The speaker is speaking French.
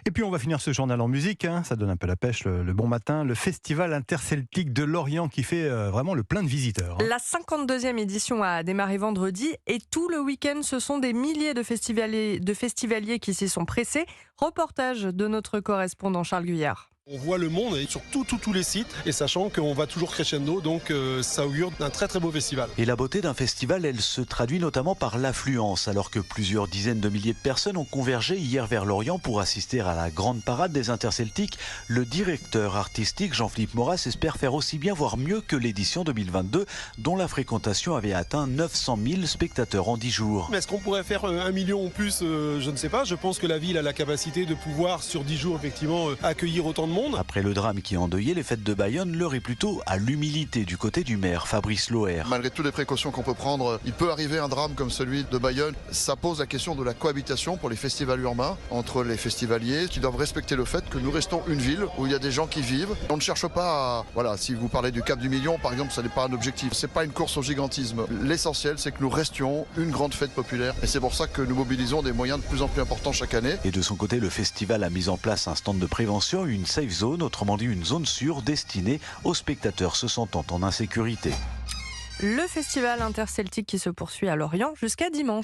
Et puis on va finir ce journal en musique, hein. Ça donne un peu la pêche le bon matin. Le Festival interceltique de Lorient qui fait vraiment le plein de visiteurs, hein. La 52e édition a démarré vendredi et tout le week-end, ce sont des milliers de festivaliers qui s'y sont pressés. Reportage de notre correspondant Charles Guyard. On voit le monde et sur tous les sites, et sachant qu'on va toujours crescendo, donc ça augure d'un très très beau festival. Et la beauté d'un festival, elle se traduit notamment par l'affluence, alors que plusieurs dizaines de milliers de personnes ont convergé hier vers Lorient pour assister à la grande parade des interceltiques. Le directeur artistique Jean-Philippe Maurras espère faire aussi bien, voire mieux que l'édition 2022, dont la fréquentation avait atteint 900 000 spectateurs en 10 jours. Mais est-ce qu'on pourrait faire 1 million en plus? Je ne sais pas. Je pense que la ville a la capacité de pouvoir, sur 10 jours, effectivement, accueillir autant de monde. Après le drame qui a endeuillé les fêtes de Bayonne, l'heure est plutôt à l'humilité du côté du maire, Fabrice Loher. Malgré toutes les précautions qu'on peut prendre, il peut arriver un drame comme celui de Bayonne. Ça pose la question de la cohabitation pour les festivals urbains, entre les festivaliers qui doivent respecter le fait que nous restons une ville où il y a des gens qui vivent. On ne cherche pas à... Voilà, si vous parlez du cap du million, par exemple, ça n'est pas un objectif. C'est pas une course au gigantisme. L'essentiel, c'est que nous restions une grande fête populaire. Et c'est pour ça que nous mobilisons des moyens de plus en plus importants chaque année. Et de son côté, le festival a mis en place un stand de prévention, une safe zone, autrement dit une zone sûre destinée aux spectateurs se sentant en insécurité. Le festival interceltique qui se poursuit à Lorient jusqu'à dimanche.